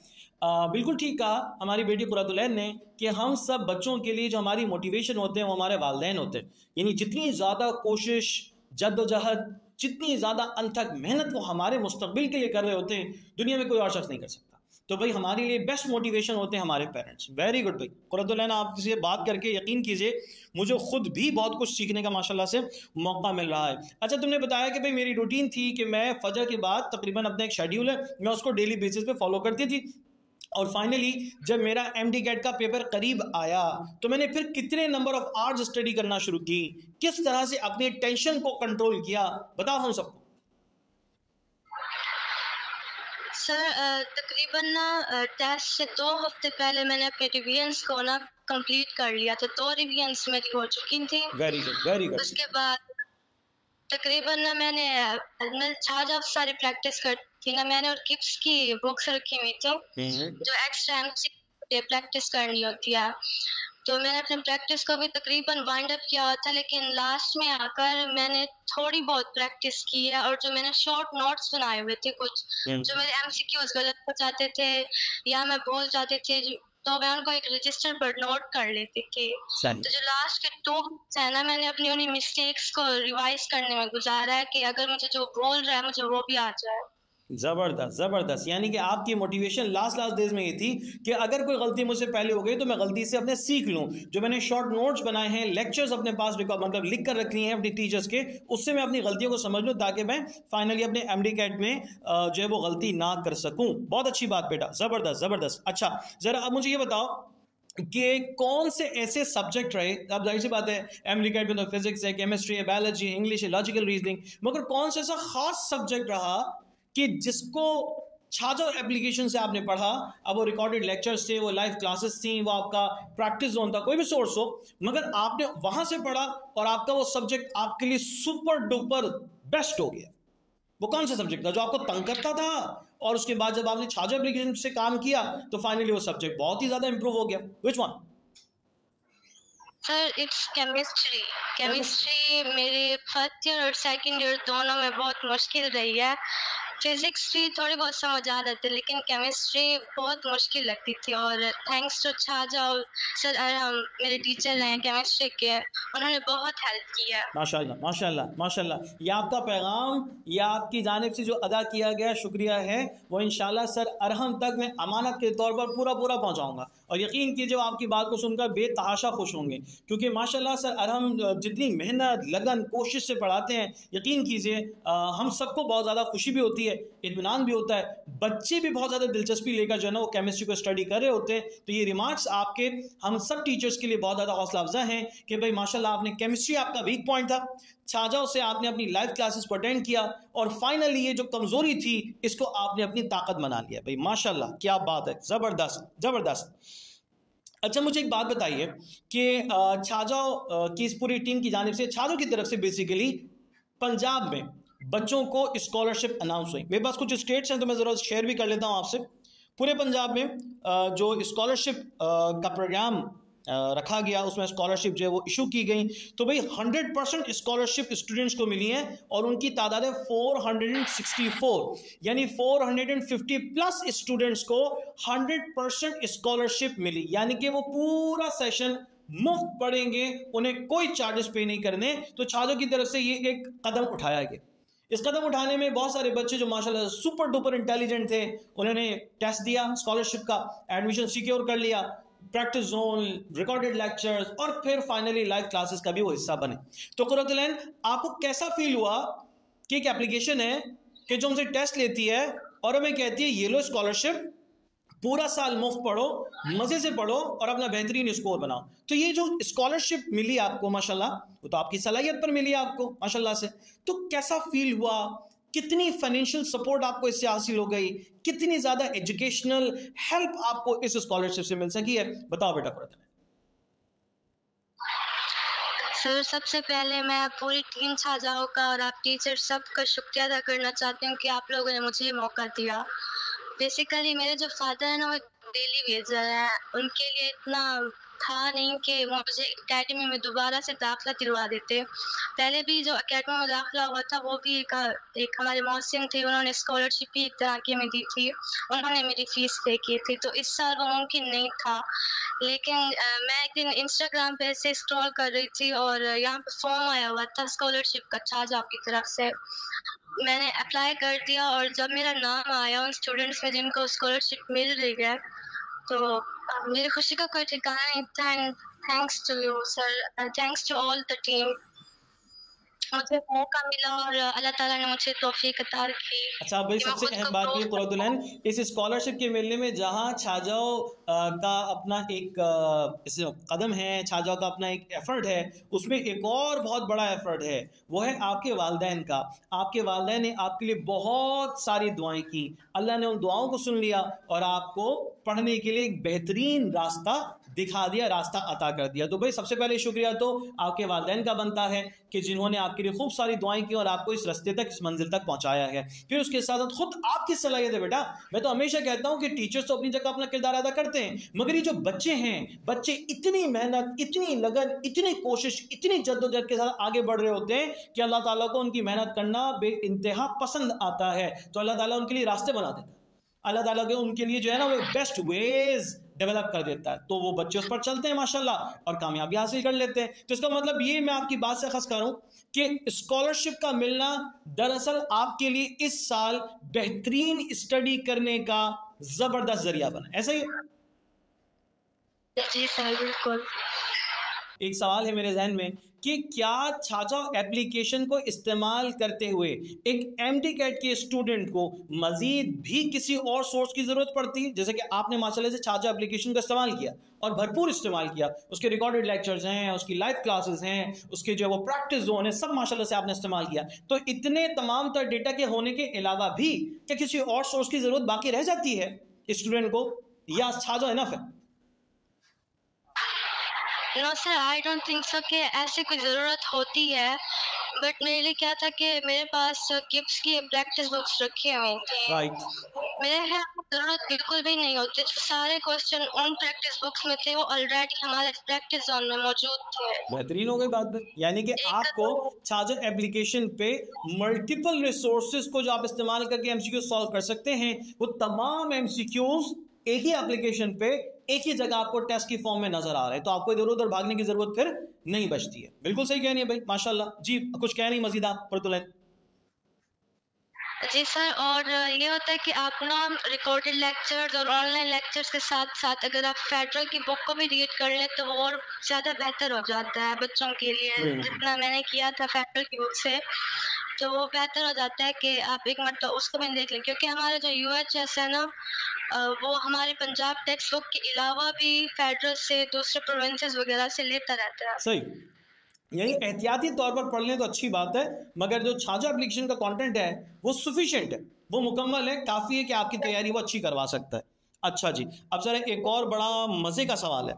बिल्कुल ठीक कहा हमारी बेटी कुरतुलैन ने कि हम सब बच्चों के लिए जो हमारी मोटिवेशन होते हैं वो हमारे वालिदैन होते हैं। यानी जितनी ज़्यादा कोशिश, जद्दोजहद, जितनी ज़्यादा अनथक मेहनत वो हमारे मुस्तकबिल के लिए कर रहे होते हैं, दुनिया में कोई और शख्स नहीं कर सकता। तो भाई हमारे लिए बेस्ट मोटिवेशन होते हैं हमारे पेरेंट्स। वेरी गुड भाई कुरतुलैन, आपसे बात करके यकीन कीजिए मुझे खुद भी बहुत कुछ सीखने का माशाल्लाह से मौका मिल रहा है। अच्छा, तुमने बताया कि भाई मेरी रूटीन थी कि मैं फजर के बाद तकरीबन अपना एक शेड्यूल है, मैं उसको डेली बेसिस पे फॉलो करती थी। और फाइनली जब मेरा एमडी कैट का पेपर करीब आया तो मैंने फिर कितने नंबर ऑफ आवर्स स्टडी करना शुरू की, किस तरह से अपने टेंशन को कंट्रोल किया, बताओ हम सबको। सर तकरीबन ना टेस्ट से 2 हफ्ते पहले मैंने अपने रिवीजन्स को ना कंप्लीट कर लिया था, 2 रिवीजन्स मेरी हो चुकी थी। Very good very good. उसके बाद तकरीबन ना मैं छाजा सारी प्रैक्टिस करती ना, मैंने और किप्स की बुक्स रखी हुई थी जो एक्स्ट्रा एमसीक्यू प्रैक्टिस करनी होती है। तो मैंने अपने प्रैक्टिस को भी तकरीबन वाइंड अप किया हुआ था, लेकिन लास्ट में आकर मैंने थोड़ी बहुत प्रैक्टिस की है, और जो मैंने शॉर्ट नोट्स बनाए हुए थे कुछ जो मेरे एमसीक्यूज गलत हो जाते थे या मैं भूल जाते थे, तो मैं उनको एक रजिस्टर पर नोट कर लेती थी। तो जो लास्ट के 2 वीक्स है ना, मैंने अपनी उन्हीं मिस्टेक्स को रिवाइज करने में गुजारा है कि अगर मुझे जो बोल रहा है मुझे वो भी आ जाए। ज़बरदस्त ज़बरदस्त, यानी कि आपकी मोटिवेशन लास्ट डेज में ये थी कि अगर कोई गलती मुझसे पहले हो गई तो मैं गलती से अपने सीख लूँ। जो मैंने शॉर्ट नोट्स बनाए हैं, लेक्चर्स अपने पास मतलब लिख कर रखी हैं अपनी टीचर्स के, उससे मैं अपनी गलतियों को समझ लूँ ताकि मैं फाइनली अपने एमडी कैट में जो है वो गलती ना कर सकूँ। बहुत अच्छी बात बेटा, ज़बरदस्त ज़बरदस्त। अच्छा, ज़रा अब मुझे ये बताओ कि कौन से ऐसे सब्जेक्ट रहे, अब जाहिर सी बात है एमडी कैट में तो फिजिक्स है, केमिस्ट्री है, बायोलॉजी, इंग्लिश है, लॉजिकल रीजनिंग, मगर कौन सा ऐसा खास सब्जेक्ट रहा कि जिसको छाजो एप्लीकेशन से आपने पढ़ा? अब वो रिकॉर्डेड लेक्चर्स थे, वो लाइव क्लासेस थी, वो आपका प्रैक्टिस जोन था, कोई भी सोर्स हो, मगर आपने वहां से पढ़ा और आपका वो सब्जेक्ट आपके लिए सुपर डुपर बेस्ट हो गया। वो कौन सा सब्जेक्ट था जो आपको तंग करता था और उसके बाद जब आपने छाजो एप्लीकेशन से काम किया तो फाइनली वो सब्जेक्ट बहुत ही ज्यादा इंप्रूव हो गया? Which one? Sir it's chemistry. Chemistry मेरे फर्स्ट ईयर और सेकंड ईयर दोनों में बहुत मुश्किल रही है। फिजिक्स भी थोड़ी बहुत समझ आ रही थी, लेकिन केमिस्ट्री बहुत मुश्किल लगती थी, और थैंक्स टू छाजाओ सर, हम मेरे टीचर हैं केमिस्ट्री के, उन्होंने बहुत हेल्प की है। माशाल्लाह माशाल्लाह माशाल्लाह। ये आपका पैगाम, ये आपकी जानिब से जो अदा किया गया शुक्रिया है, वो इंशाल्लाह सर अरहम तक मैं अमानत के तौर पर पूरा पहुंचाऊंगा, और यकीन कीजिए वो आपकी बात को सुनकर बेतहाशा खुश होंगे, क्योंकि माशाल्लाह सर अरहम जितनी मेहनत लगन कोशिश से पढ़ाते हैं, यकीन कीजिए हम सबको बहुत ज़्यादा खुशी भी होती है, इत्मीनान भी होता है, बच्चे भी बहुत ज़्यादा दिलचस्पी लेकर जो है ना वो केमिस्ट्री को स्टडी कर रहे होते हैं। तो ये रिमार्क्स आपके हम सब टीचर्स के लिए बहुत ज़्यादा हौसला अफजा हैं कि भाई माशाल्लाह आपने केमिस्ट्री आपका वीक पॉइंट था, छाजाओ से आपने अपनी लाइव क्लासेस को अटेंड किया और फाइनली ये जो कमज़ोरी थी इसको आपने अपनी ताकत बना लिया। भाई माशाल्लाह, क्या बात है, ज़बरदस्त ज़बरदस्त। अच्छा, मुझे एक बात बताइए कि छाजाओ की इस पूरी टीम की जानिब से, छाजाओ की तरफ से बेसिकली पंजाब में बच्चों को स्कॉलरशिप अनाउंस हुई। मेरे पास कुछ स्टेट्स हैं तो मैं ज़रा शेयर भी कर लेता हूँ आपसे। पूरे पंजाब में जो स्कॉलरशिप का प्रोग्राम रखा गया, उसमें स्कॉलरशिप जो है वो इशू की गई, तो भाई 100% स्कॉलरशिप स्टूडेंट्स को मिली है और उनकी तादाद है 464, यानी 450 प्लस स्टूडेंट्स को 100% स्कॉलरशिप मिली, यानी कि वो पूरा सेशन मुफ्त पढ़ेंगे, उन्हें कोई चार्जेस पे नहीं करने। तो छाजों की तरफ से ये एक कदम उठाया गया। इस कदम उठाने में बहुत सारे बच्चे जो माशाल्लाह सुपर डुपर इंटेलिजेंट थे, उन्होंने टेस्ट दिया स्कॉलरशिप का, एडमिशन सिक्योर कर लिया, प्रैक्टिस जोन, रिकॉर्डेड लेक्चर्स, और फिर फाइनली लाइव क्लासेस का भी वो हिस्सा बने। तो कुर्रतुल ऐन, आपको कैसा फील हुआ कि एक एप्लीकेशन है कि जो हमसे टेस्ट लेती है और हमें कहती है ये लो स्कॉलरशिप, पूरा साल मुफ्त पढ़ो, मजे से पढ़ो और अपना बेहतरीन स्कोर बनाओ? तो ये जो स्कॉलरशिप मिली आपको माशाल्लाह, वो तो आपकी सलाहियत पर मिली आपको माशाल्लाह से, तो कैसा फील हुआ? कितनी फाइनेंशियल सपोर्ट आपको इससे हासिल हो गई? कितनी ज्यादा एजुकेशनल हेल्प आपको इस स्कॉलरशिप से मिल सकी है? बताओ बेटा कुर्रत। सर सबसे पहले मैं पूरी टीम छाजाओं का और आप टीचर सबका शुक्रिया अदा करना चाहती हूँ कि आप लोगों ने मुझे ये मौका दिया। बेसिकली मेरे जो फादर हैं ना, वो डेली वेजर हैं, उनके लिए इतना था नहीं कि वो मुझे अकेडमी में दोबारा से दाखिला दिलवा देते। पहले भी जो अकेडमी में दाखिला हुआ था वो भी एक हमारे मौसम थे, उन्होंने स्कॉलरशिप भी एक तरह की में दी थी, उन्होंने मेरी फ़ीस पे की थी, तो इस साल वो मुमकिन नहीं था। लेकिन मैं एक दिन इंस्टाग्राम पे ऐसे स्क्रॉल कर रही थी और यहाँ पे फॉर्म आया हुआ था स्कॉलरशिप का छाजा की तरफ से। मैंने अप्लाई कर दिया और जब मेरा नाम आया उन स्टूडेंट्स में जिनको स्कॉलरशिप मिल रही है, तो मेरी खुशी का कोई ठिकाना नहीं। Thanks to you sir, thanks to all the team, मुझे मौका मिला और अल्लाह ताला ने मुझे तौफीक अता की। अच्छा भाई, सबसे अहम बात ये कुर्रतुल ऐन, इस स्कॉलरशिप के मिलने में जहाँ छाजाओ का अपना एक कदम है, छाजाओ का अपना एक एफर्ट है, उसमें एक और बहुत बड़ा एफर्ट है, वो है आपके वालिदैन का। आपके वालिदैन ने आपके लिए बहुत सारी दुआएं की, अल्लाह ने उन दुआओं को सुन लिया और आपको पढ़ने के लिए एक बेहतरीन रास्ता दिखा दिया, रास्ता अता कर दिया। तो भाई सबसे पहले शुक्रिया तो आपके वालिदैन का बनता है कि जिन्होंने आपके लिए खूब सारी दुआएं की और आपको इस रास्ते तक, इस मंजिल तक पहुंचाया है। फिर उसके साथ साथ खुद आपकी सलाहियत है बेटा। मैं तो हमेशा कहता हूं कि टीचर्स तो अपनी जगह अपना किरदार अदा करते हैं, मगर ये जो बच्चे हैं, बच्चे इतनी मेहनत, इतनी लगन, इतनी कोशिश, इतनी जद्दोजहद के साथ आगे बढ़ रहे होते हैं कि अल्लाह ताला को उनकी मेहनत करना बेइंतहा पसंद आता है। तो अल्लाह ताला उनके लिए रास्ते बना देता है, अल्लाह ताला के उनके लिए जो है ना वो बेस्ट वेज डेवलप कर देता है। तो वो बच्चे उस पर चलते हैं माशाल्लाह और कामयाबी हासिल कर लेते हैं। तो इसका मतलब ये मैं आपकी बात से खस कर रहा हूं कि स्कॉलरशिप का मिलना दरअसल आपके लिए इस साल बेहतरीन स्टडी करने का जबरदस्त जरिया बना, ऐसा ही? जी सर, बिल्कुल। एक सवाल है मेरे जहन में कि क्या छाजा एप्लीकेशन को इस्तेमाल करते हुए एक एमडी कैट के स्टूडेंट को मजीद भी किसी और सोर्स की ज़रूरत पड़ती है? जैसे कि आपने माशाल्लाह से छाजा एप्लीकेशन का इस्तेमाल किया और भरपूर इस्तेमाल किया, उसके रिकॉर्डेड लेक्चर्स हैं, उसकी लाइव क्लासेस हैं, उसके जो वो प्रैक्टिस जोन है, सब माशाल्लाह से आपने इस्तेमाल किया। तो इतने तमाम तर डेटा के होने के अलावा भी क्या किसी और सोर्स की ज़रूरत बाकी रह जाती है स्टूडेंट को, या छाजा इनफ है? No sir, I don't think so कि ऐसी कोई ज़रूरत होती है। बट मेरे लिए क्या था कि मेरे पास गिब्स की प्रैक्टिस बुक्स रखी हुई थी। राइट। मेरे ख्याल में ज़रूरत बिल्कुल भी नहीं होती। सारे क्वेश्चन उन प्रैक्टिस बुक्स में थे, वो ऑलरेडी हमारे प्रैक्टिस जोन में मौजूद थे। बेहतरीन हो गई बात। यानी कि आपको छाजा एप्लीकेशन पे मल्टीपल रिसोर्सेज को जो आप इस्तेमाल करके एमसीक्यू सॉल्व कर सकते हैं, वो तमाम एमसीक्यूज एक ही एप्लीकेशन पे एक ही जगह आपको टेस्ट की फॉर्म में नजर आ रहे हैं। तो आपको इधर उधर भागने की जरूरत फिर नहीं बचती है। बिल्कुल सही कह रही है भाई, माशाल्लाह। जी कुछ कह नहीं मजीद आप परतुलैन? जी सर, और ये होता है कि आप ना रिकॉर्डेड लेक्चर्स और ऑनलाइन लेक्चर्स के साथ साथ अगर आप फेडरल की बुक को भी रीड कर लें तो वो और ज़्यादा बेहतर हो जाता है बच्चों के लिए। जितना मैंने किया था फेडरल की बुक से, तो वो बेहतर हो जाता है कि आप एक मतलब उसको भी देख लें, क्योंकि हमारा जो यूएचएस है ना, वो हमारे पंजाब टेक्स्ट बुक के अलावा भी फेडरल से दूसरे प्रोविंसेस वगैरह से लेता रहता है। सही, यही एहतियाती तौर पर पढ़ लें तो अच्छी बात है, मगर जो छाजा एप्लीकेशन का कंटेंट है वो सफिशिएंट है, वो मुकम्मल है, काफ़ी है कि आपकी तैयारी वो अच्छी करवा सकता है। अच्छा जी, अब ज़रा एक और बड़ा मज़े का सवाल है,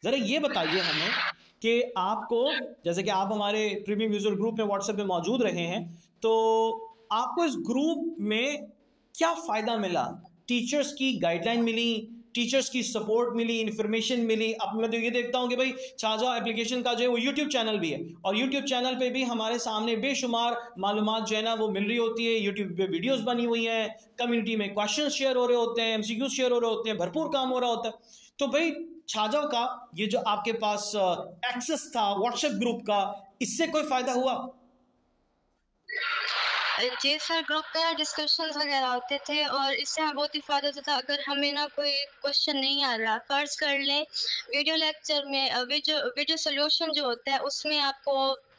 ज़रा ये बताइए हमें कि आपको, जैसे कि आप हमारे प्रीमियम यूज़र ग्रुप में व्हाट्सएप पे मौजूद रहे हैं, तो आपको इस ग्रुप में क्या फ़ायदा मिला? टीचर्स की गाइडलाइन मिली, टीचर्स की सपोर्ट मिली, इन्फॉर्मेशन मिली। अब मैं तो ये देखता हूँ कि भाई छाजा एप्लीकेशन का जो है वो यूट्यूब चैनल भी है, और यूट्यूब चैनल पे भी हमारे सामने बेशुमार मालूमात जो है ना वो मिल रही होती है। यूट्यूब पे वीडियोस बनी हुई हैं, कम्युनिटी में क्वेश्चन शेयर हो रहे होते हैं, एमसीक्यूज शेयर हो रहे होते हैं, भरपूर काम हो रहा होता है। तो भाई छाजा का ये जो आपके पास एक्सेस था व्हाट्सएप ग्रुप का, इससे कोई फ़ायदा हुआ? जी सर, ग्रुप में डिस्कशंस वगैरह होते थे और इससे हमें बहुत ही फ़ायदा होता था। अगर हमें ना कोई क्वेश्चन नहीं आ रहा, फ़र्ज़ कर लें वीडियो लेक्चर में वीडियो सॉल्यूशन जो होता है उसमें आपको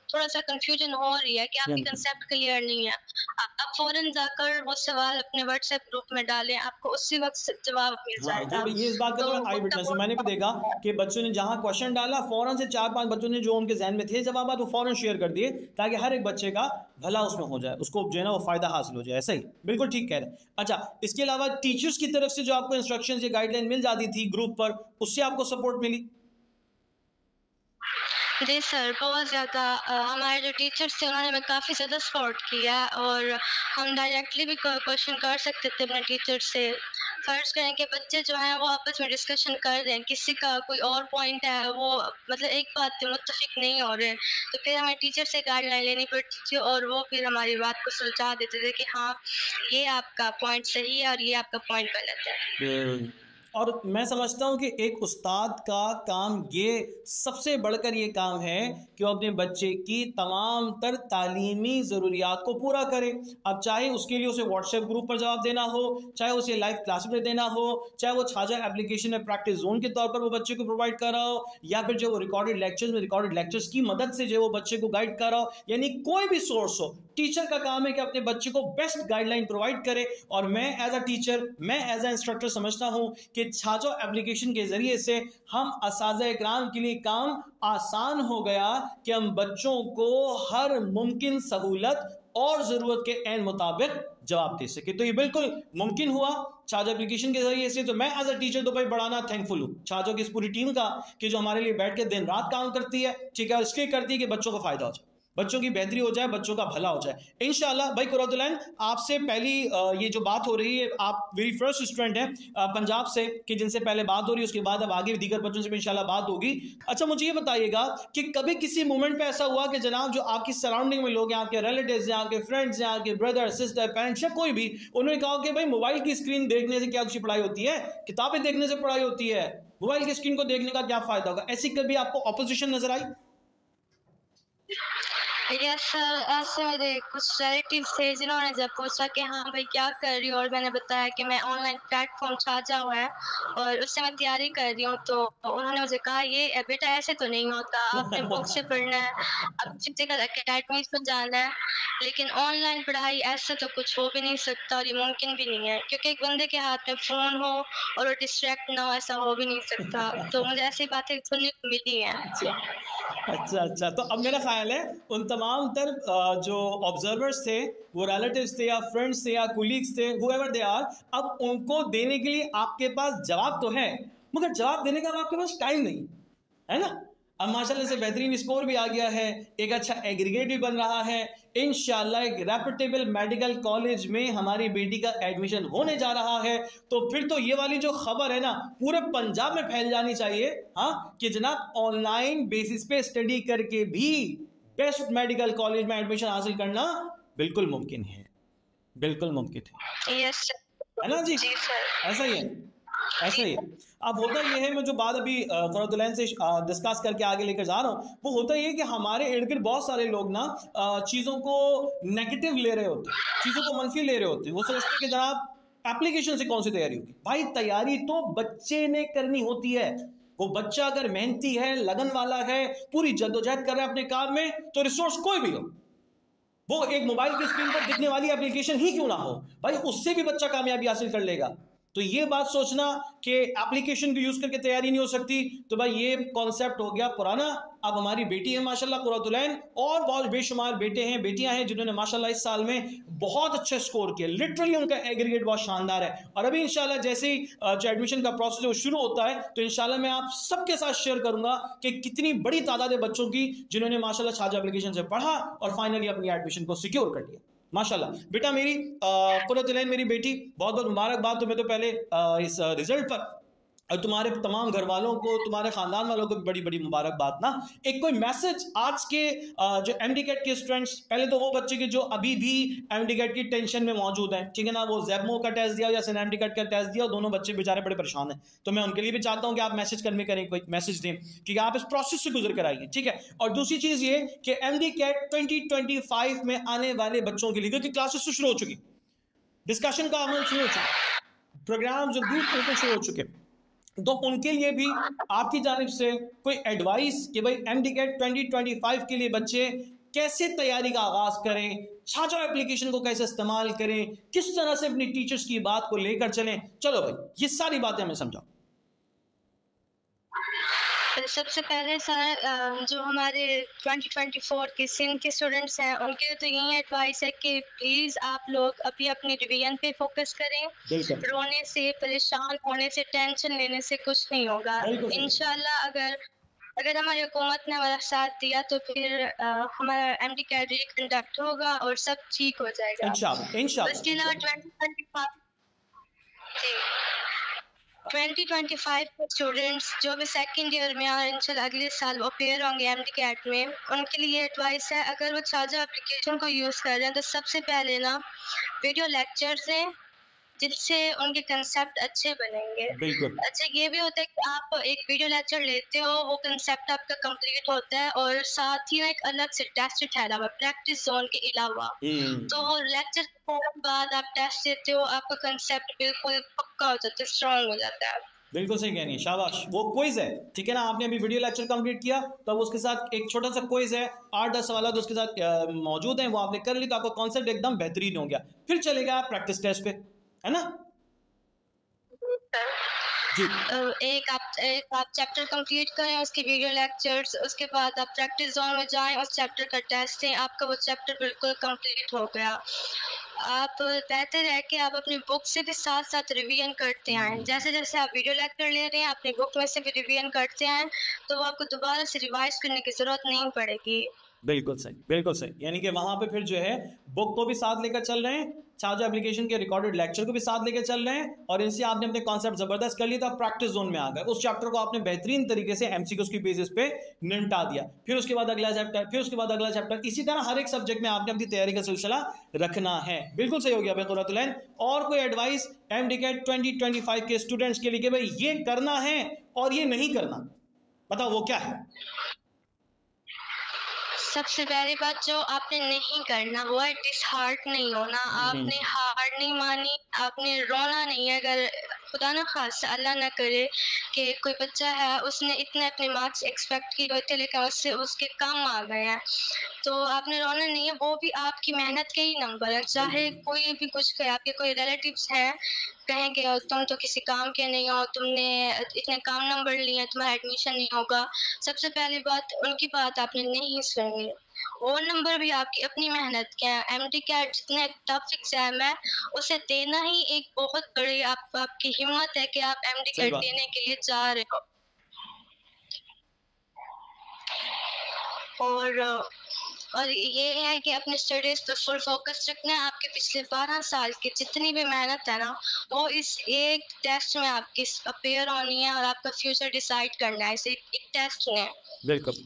थोड़ा सा कंफ्यूजन हो रही है कि आपकी कंसेप्ट क्लियर नहीं है, आप फ़ौरन जाकर वो सवाल अपने व्हाट्सएप ग्रुप में डालें, आपको उसी वक्त जवाब मिल जाएगा। ये इस बात का तो आई विटनेस हूं, मैंने भी देखा कि बच्चों ने जहां क्वेश्चन डाला फौरन से 4-5 बच्चों ने जो उनके जहन में थे जवाब वो फौरन शेयर कर दिए, ताकि हर एक बच्चे का भला उसमें हो जाए, उसको जो है ना वो फायदा हासिल हो जाए। ऐसा ही बिल्कुल ठीक कह रहे हैं। अच्छा, इसके अलावा टीचर्स की तरफ से जो आपको इंस्ट्रक्शंस या गाइडलाइन मिल जाती थी ग्रुप पर, उससे आपको सपोर्ट मिली? जी सर, बहुत ज़्यादा हमारे जो टीचर्स थे उन्होंने हमें काफ़ी ज़्यादा सपोर्ट किया और हम डायरेक्टली भी क्वेश्चन कर सकते थे अपने टीचर से। फ़र्ज़ करें कि बच्चे जो हैं वो आपस में डिस्कशन कर रहे हैं, किसी का कोई और पॉइंट है, वो मतलब एक बात पे मुत्तफ़िक नहीं हो रहे, तो फिर हमें टीचर से गाइडलाइन लेनी पड़ती थी और वो फिर हमारी बात को सुलझा देते थे कि हाँ, ये आपका पॉइंट सही है और ये आपका पॉइंट गलत है। और मैं समझता हूँ कि एक उस्ताद का काम ये सबसे बढ़कर ये काम है कि वो अपने बच्चे की तमाम तर तालीमी ज़रूरियात को पूरा करे। अब चाहे उसके लिए उसे व्हाट्सएप ग्रुप पर जवाब देना हो, चाहे उसे लाइव क्लास में देना हो, चाहे वो छाजा एप्लीकेशन में प्रैक्टिस जोन के तौर पर वो बच्चे को प्रोवाइड कर रहा हो, या फिर जो वो रिकॉर्डेड लेक्चर्स में रिकॉर्डेड लेक्चर्स की मदद से जो वो बच्चे को गाइड कर रहा हो, यानी कोई भी सोर्स हो, टीचर का काम है कि अपने बच्चे को बेस्ट गाइडलाइन प्रोवाइड करे। और मैं एज अ टीचर, मैं एज अ इंस्ट्रक्टर समझता हूं कि छाजो एप्लीकेशन के जरिए से हम असातिज़ा इकराम के लिए काम आसान हो गया कि हम बच्चों को हर मुमकिन सहूलत और ज़रूरत के ऐन मुताबिक जवाब दे सके। तो ये बिल्कुल मुमकिन हुआ छाजो एप्लीकेशन के जरिए से। तो मैं एज अ टीचर तो भाई बढ़ाना थैंकफुल हूँ छाजो की इस पूरी टीम का कि जो हमारे लिए बैठ के दिन रात काम करती है, ठीक है, और इसलिए करती है कि बच्चों को फायदा हो जाए, बच्चों की बेहतरी हो जाए, बच्चों का भला हो जाए इंशाल्लाह। भाई कुरतुलैन, आपसे पहली ये जो बात हो रही है, आप वेरी फर्स्ट स्टूडेंट हैं पंजाब से कि जिनसे पहले बात हो रही है, उसके बाद अब आगे दीगर बच्चों से भी इंशाल्लाह बात होगी। अच्छा, मुझे ये बताइएगा कि कभी किसी मोमेंट पे ऐसा हुआ कि जनाब जो आपकी सराउंडिंग में लोग हैं, आपके रिलेटिव्स हैं, आपके फ्रेंड्स हैं, आपके ब्रदर सिस्टर पेरेंट्स या कोई भी, उन्होंने कहा कि भाई मोबाइल की स्क्रीन देखने से क्या अच्छी पढ़ाई होती है, किताबें देखने से पढ़ाई होती है, मोबाइल की स्क्रीन को देखने का क्या फायदा होगा? ऐसी कभी आपको ऑपोजिशन नजर आई? यस सर, ऐसे मेरे कुछ रिलेटिव थे जिन्होंने जब पूछा कि हाँ भाई क्या कर रही हो, और मैंने बताया कि मैं ऑनलाइन प्लेटफॉर्म छाजा हुआ है और उससे मैं तैयारी कर रही हूँ, तो उन्होंने मुझे कहा ये बेटा ऐसे तो नहीं होता, आपने बुक से पढ़ना है, अब फिजिकल एकेडमीज में जाना है, लेकिन ऑनलाइन पढ़ाई ऐसा तो कुछ हो भी नहीं सकता और ये मुमकिन भी नहीं है, क्योंकि एक बंदे के हाथ में फ़ोन हो और वो डिस्ट्रैक्ट ना हो, ऐसा हो भी नहीं सकता। तो मुझे ऐसी बातें सुनने को मिली हैं। अच्छा, तो अब मेरा ख्याल है उन तमाम तर जो ऑब्जर्वर्स थे, वो रिलेटिव्स थे या फ्रेंड्स थे या कुलीग्स थे, हुएवर दे आर, अब उनको देने के लिए आपके पास जवाब तो है, मगर जवाब देने का अब आपके पास टाइम नहीं है ना। अब माशाल्लाह से बेहतरीन स्कोर भी आ गया है, एक अच्छा एग्रीगेट भी बन रहा है, इंशाल्लाह एक रेपुटेबल मेडिकल कॉलेज में हमारी बेटी का एडमिशन होने जा रहा है। तो फिर तो ये वाली जो खबर है ना पूरे पंजाब में फैल जानी चाहिए, हाँ, कि जनाब ऑनलाइन बेसिस पे स्टडी करके भी बेस्ट मेडिकल कॉलेज में एडमिशन हासिल करना बिल्कुल मुमकिन है, बिल्कुल मुमकिन है। यस है ना जी? जी सर। ऐसा ही है, ऐसा ही है। अब होता ये है, मैं जो बात अभी फरदुलैन से डिस्कस करके आगे लेकर जा रहा हूँ, वो होता ये है कि हमारे इर्द गिर्द बहुत सारे लोग ना चीज़ों को नेगेटिव ले रहे होते हैं, चीज़ों को मनफी ले रहे होते हैं। वो सोचते हैं कि जनाब एप्लीकेशन से कौन सी तैयारी होगी। भाई तैयारी तो बच्चे ने करनी होती है। वो बच्चा अगर मेहनती है, लगन वाला है, पूरी जद्दोजहद कर रहा है अपने काम में, तो रिसोर्स कोई भी हो, वो एक मोबाइल की स्क्रीन पर दिखने वाली एप्लीकेशन ही क्यों ना हो, भाई उससे भी बच्चा कामयाबी हासिल कर लेगा। तो ये बात सोचना कि एप्लीकेशन को यूज करके तैयारी नहीं हो सकती, तो भाई ये कॉन्सेप्ट हो गया पुराना। अब हमारी बेटी है माशाल्लाह कुरतुलैन, और बहुत बेशुमार बेटे हैं, बेटियां हैं जिन्होंने माशाल्लाह इस साल में बहुत अच्छे स्कोर किए, लिटरली उनका एग्रीगेट बहुत शानदार है। और अभी इंशाल्लाह जैसे ही जो एडमिशन का प्रोसेस है शुरू होता है, तो इंशाल्लाह मैं आप सबके साथ शेयर करूंगा कि कितनी बड़ी तादाद है बच्चों की जिन्होंने माशाल्लाह छाजा एप्लीकेशन से पढ़ा और फाइनली अपनी एडमिशन को सिक्योर कर लिया। माशाल्लाह बेटा, मेरी कुरतुलैन मेरी बेटी, बहुत बहुत मुबारकबाद तुम्हें तो पहले इस रिजल्ट पर, और तुम्हारे तमाम घर वालों को, तुम्हारे खानदान वालों को भी बड़ी बड़ी मुबारकबाद ना। एक कोई मैसेज आज के जो एमडी कैट के स्टूडेंट्स, पहले तो वो बच्चे के जो अभी भी एमडी कैट की टेंशन में मौजूद हैं, ठीक है ना, वो ज़ेबमो का टेस्ट दिया या एमडी कैट का टेस्ट दिया, दोनों बच्चे बेचारे बड़े परेशान हैं। तो मैं उनके लिए भी चाहता हूँ कि आप मैसेज करने करें, कोई मैसेज दें कि आप इस प्रोसेस से गुजर कर आइए, ठीक है। और दूसरी चीज़ ये कि एमडी कैट 2025 में आने वाले बच्चों के लिए, क्योंकि क्लासेस तो शुरू हो चुकी, डिस्कशन का अमल शुरू हो चुका, प्रोग्राम्स और ग्रुप बिल्कुल शुरू हो चुके, तो उनके लिए भी आपकी जानिब से कोई एडवाइस कि भाई एमडीकैट 2025 के लिए बच्चे कैसे तैयारी का आगाज करें, छाजा एप्लीकेशन को कैसे इस्तेमाल करें, किस तरह से अपनी टीचर्स की बात को लेकर चलें। चलो भाई ये सारी बातें हमें समझाओ। सबसे पहले सर, जो हमारे 2024 के सिंध के स्टूडेंट्स हैं उनके लिए तो यही एडवाइस है कि प्लीज़ आप लोग अभी अपने रिवीजन पे फोकस करें। रोने से, परेशान होने से, टेंशन लेने से कुछ नहीं होगा। इंशाल्लाह अगर हमारी हुकूमत ने हमारा साथ दिया तो फिर हमारा एमडी कैट कंडक्ट होगा और सब ठीक हो जाएगा इंशाल्लाह। उसके अलावा 2025 के स्टूडेंट्स जो भी सेकंड ईयर में और इंशाल्लाह अगले साल वो अपेयर होंगे एमडी कैट में, उनके लिए एडवाइस है, अगर वो छाजा एप्लीकेशन को यूज़ कर रहे हैं तो सबसे पहले ना वीडियो लेक्चर्स हैं जिससे उनके कंसेप्ट अच्छे बनेंगे। अच्छा, ये भी होता है कि आप एक वीडियो लेक्चर लेते हो, वो कंसेप्ट आपका कंप्लीट होता है और साथ ही ना एक अलग से टेस्ट ठहरा हुआ प्रैक्टिस जोन के अलावा, तो लेक्चर के बाद आप टेस्ट देते हो, आपका कंसेप्ट बिल्कुल पक्का हो जाता है, स्ट्रॉन्ग हो जाता है। बिल्कुल सही कह रही है, शाबाश। वो क्विज है, ठीक है ना, आपने अभी वीडियो लेक्चर कंप्लीट किया तो उसके साथ एक छोटा सा क्विज है, 8-10 सवाल तो उसके साथ मौजूद हैं, वो आपने कर ली तो आपका कॉन्सेप्ट एकदम बेहतरीन हो गया। फिर चलेगा आप प्रैक्टिस टेस्ट पे, है ना जी। एक आप चैप्टर कंप्लीट करें, उसके वीडियो लेक्चर्स, उसके बाद आप प्रैक्टिस जोन में जाएं, उस चैप्टर का टेस्ट दें, आपका वो चैप्टर बिल्कुल कंप्लीट हो गया। आप बेहतर है कि आप अपनी बुक से भी साथ साथ रिवीजन करते आएँ। जैसे जैसे आप वीडियो लेक्चर ले रहे हैं, अपनी बुक में से भी रिवीजन करते आएँ, तो आपको दोबारा से रिवाइज करने की ज़रूरत नहीं पड़ेगी। बिल्कुल सही, बिल्कुल सही। यानी कि वहां पे फिर जो है बुक को भी साथ लेकर चल रहे हैं, छाजा एप्लीकेशन के रिकॉर्डेड लेक्चर को भी साथ लेकर चल रहे हैं, और इनसे आपने अपने कॉन्सेप्ट जबरदस्त कर लिया, तो आप प्रैक्टिस जोन में आ गए। उस चैप्टर को आपने बेहतरीन तरीके से एमसीक्यूज की बेसिस पे निपटा दिया। फिर उसके बाद अगला चैप्टर, फिर उसके बाद अगला चैप्टर, इसी तरह हर एक सब्जेक्ट में आपने अपनी तैयारी का सिलसिला रखना है। बिल्कुल सही हो गया भाई कुर्रतुलैन। और कोई एडवाइस एमडीकैट 2025 के स्टूडेंट्स के लिए कि भाई ये करना है और ये नहीं करना, बताओ वो क्या है? सबसे पहली बात जो आपने नहीं करना वो है डिसहार्ट नहीं होना। आपने हार नहीं मानी, आपने रोना नहीं है। अगर खुदा ना खास्ता अल्लाह ना करे कि कोई बच्चा है उसने इतने अपने मार्क्स एक्सपेक्ट किए हुए थे लेकिन उससे उसके कम आ गए हैं, तो आपने रोना नहीं है। वो भी आपकी मेहनत के ही नंबर है, चाहे कोई भी कुछ कहे। आपके कोई रिलेटिव्स हैं कहेंगे तुम तो किसी काम के नहीं हो, तुमने इतने कम नंबर लिए, तुम्हारा एडमिशन नहीं होगा। सबसे पहली बात उनकी बात आपने नहीं सुननी, और नंबर भी आपकी अपनी मेहनत के हैं। एमडीकैट जितने टफ एग्जाम है उसे देना ही एक बहुत बड़ी आपकी हिम्मत है कि आप एमडीकैट देने के लिए जा रहे हो। और ये है कि अपने स्टडीज पर फुल फोकस रखना है। आपके पिछले 12 साल की जितनी भी मेहनत है ना, वो इस एक टेस्ट में आपकी अपेयर होनी है और आपका फ्यूचर डिसाइड करना है इस एक टेस्ट में। बिल्कुल।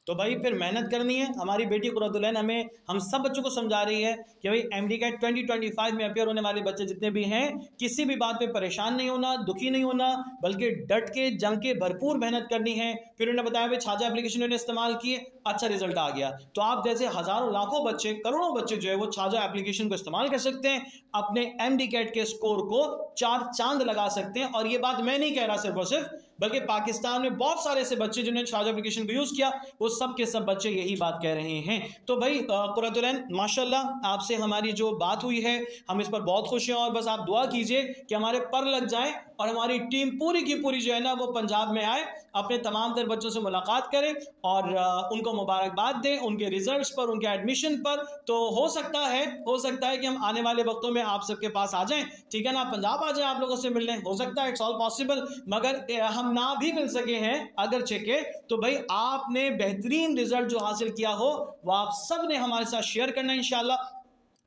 तो भाई फिर मेहनत करनी है। हमारी बेटी कुर्रतुलैन हमें, हम सब बच्चों को समझा रही है कि भाई एमडीकैट 2025 में अपेयर होने वाले बच्चे जितने भी हैं, किसी भी बात पे परेशान नहीं होना, दुखी नहीं होना, बल्कि डट के जम के भरपूर मेहनत करनी है। फिर उन्होंने बताया भाई छाजा एप्लीकेशन उन्होंने इस्तेमाल किए, अच्छा रिजल्ट आ गया, तो आप जैसे हजारों लाखों बच्चे, करोड़ों बच्चे जो है वो छाजा एप्लीकेशन को इस्तेमाल कर सकते हैं, अपने एमडीकैट के स्कोर को 4 चांद लगा सकते हैं। और ये बात मैं नहीं कह रहा सिर्फ और सिर्फ, बल्कि पाकिस्तान में बहुत सारे ऐसे बच्चे जिन्होंने छाजा एप्लीकेशन को यूज किया, वो सब के सब बच्चे यही बात कह रहे हैं। तो भाई कुर्रतुलैन माशाल्लाह आपसे हमारी जो बात हुई है, हम इस पर बहुत खुश हैं, और बस आप दुआ कीजिए कि हमारे पर लग जाए और हमारी टीम पूरी की पूरी जो है ना वो पंजाब में आए, अपने तमाम तर बच्चों से मुलाकात करें और उनको मुबारकबाद दें उनके रिजल्ट्स पर, उनके एडमिशन पर। तो हो सकता है कि हम आने वाले वक्तों में आप सबके पास आ जाएं, ठीक है ना, पंजाब आ जाएं आप लोगों से मिलने, हो सकता है, इट्स ऑल पॉसिबल। मगर हम ना भी मिल सके हैं अगर चेके, तो भाई आपने बेहतरीन रिजल्ट जो हासिल किया हो वो आप सब ने हमारे साथ शेयर करना है इंशाल्लाह।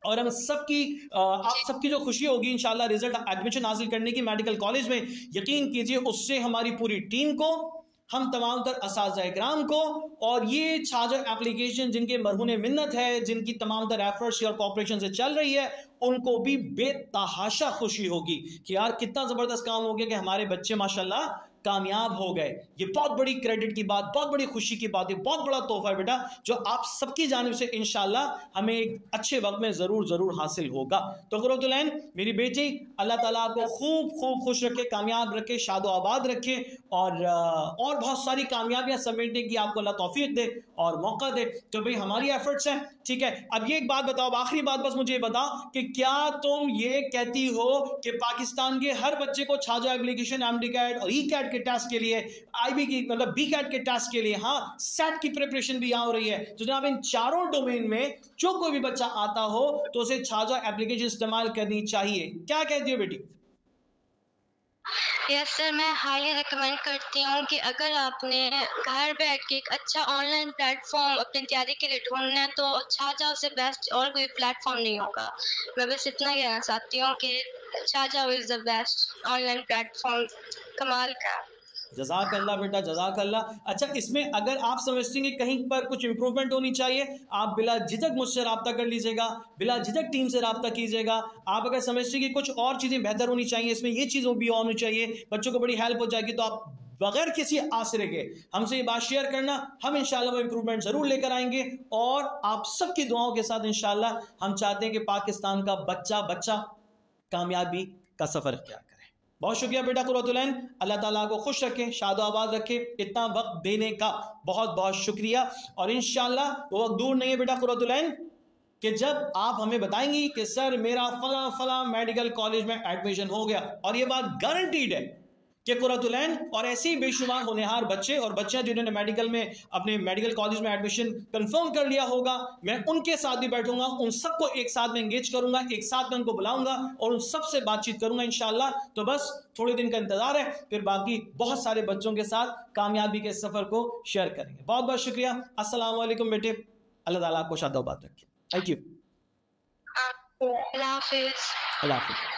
और हम सबकी, आप सबकी जो खुशी होगी इंशाल्लाह रिजल्ट एडमिशन हासिल करने की मेडिकल कॉलेज में, यकीन कीजिए उससे हमारी पूरी टीम को, हम तमाम तर असातिज़ा इकराम को, और ये छाजा एप्लीकेशन जिनके मरहून मिन्नत है, जिनकी तमाम तर एफर्ट्स और कॉपरेशन से चल रही है, उनको भी बेतहाशा खुशी होगी कि यार कितना ज़बरदस्त काम हो गया कि हमारे बच्चे माशाल्लाह कामयाब हो गए। ये बहुत बड़ी क्रेडिट की बात, बहुत बड़ी खुशी की बात है, बहुत बड़ा तोहफा है बेटा, जो आप सबकी जानिब से इंशाल्लाह हमें एक अच्छे वक्त में ज़रूर हासिल होगा। तो कुर्रतुलैन मेरी बेटी, अल्लाह ताला आपको खूब खूब खुश रखे, कामयाब रखे, शादो आबाद रखे, और बहुत सारी कामयाबियां समेटने की आपको अल्लाह तौफीक दे और मौका दे। तो भाई हमारी एफर्ट्स हैं, ठीक है। अब ये एक बात बताओ, आखिरी बात बस मुझे बताओ कि क्या तुम ये कहती हो कि पाकिस्तान के हर बच्चे को छाजा एप्लीकेशन, एमडीकैट और ई कैट के टेस्ट के लिए, आईबी की मतलब बी कैट के टेस्ट के लिए, हाँ सेट की प्रिपरेशन भी यहाँ हो रही है, तो जनाब इन चारों डोमेन में जो कोई भी बच्चा आता हो तो उसे छाजा एप्लीकेशन इस्तेमाल करनी चाहिए, क्या कहती हो बेटी? यस सर, मैं हाईली रिकमेंड करती हूँ कि अगर आपने घर बैठ के एक अच्छा ऑनलाइन प्लेटफॉर्म अपनी तैयारी के लिए ढूंढना है तो छाजा से बेस्ट और कोई प्लेटफॉर्म नहीं होगा। मैं बस इतना कहना चाहती हूँ कि छाजा is the best online platform, कमाल का। जज़ाकल्लाह बेटा, जज़ाकल्लाह। अच्छा, इसमें अगर आप समझते हैं कि कहीं पर कुछ इंप्रूवमेंट होनी चाहिए, आप बिला झिझक मुझसे रब्ता कर लीजिएगा, बिला झिझक टीम से रब्ता कीजिएगा। आप अगर समझते हैं कि कुछ और चीज़ें बेहतर होनी चाहिए, इसमें ये चीज़ भी होनी चाहिए, बच्चों को बड़ी हेल्प हो जाएगी, तो आप बगैर किसी आसरे के हमसे ये बात शेयर करना, हम इंशाल्लाह वो इंप्रूवमेंट ज़रूर लेकर आएंगे। और आप सबकी दुआओं के साथ इंशाल्लाह हम चाहते हैं कि पाकिस्तान का बच्चा कामयाबी का सफ़र इख्तियार करे। बहुत शुक्रिया बेटा कुर्रतुल-ऐन, अल्लाह ताला को खुश रखे, शादो आबाद रखे, इतना वक्त देने का बहुत बहुत शुक्रिया। और इंशाल्लाह वो वक्त दूर नहीं है बेटा कुर्रतुल-ऐन कि जब आप हमें बताएंगी कि सर मेरा फला फला मेडिकल कॉलेज में एडमिशन हो गया, और ये बात गारंटीड है कि कुर्रतुल-ऐन और ऐसे ही बेशुमार होनहार बच्चे और बच्चियां जिन्होंने मेडिकल में अपने मेडिकल कॉलेज में एडमिशन कंफर्म कर लिया होगा, मैं उनके साथ भी बैठूंगा, उन सबको एक साथ में एंगेज करूंगा, एक साथ में उनको बुलाऊंगा और उन सबसे बातचीत करूंगा इंशाल्लाह। तो बस थोड़े दिन का इंतजार है, फिर बाकी बहुत सारे बच्चों के साथ कामयाबी के सफर को शेयर करेंगे। बहुत बहुत शुक्रिया। अस्सलाम वालेकुम बेटे, अल्लाह ताला आपको शादो आबाद रखे। Thank you. Allah Hafiz. Allah Hafiz.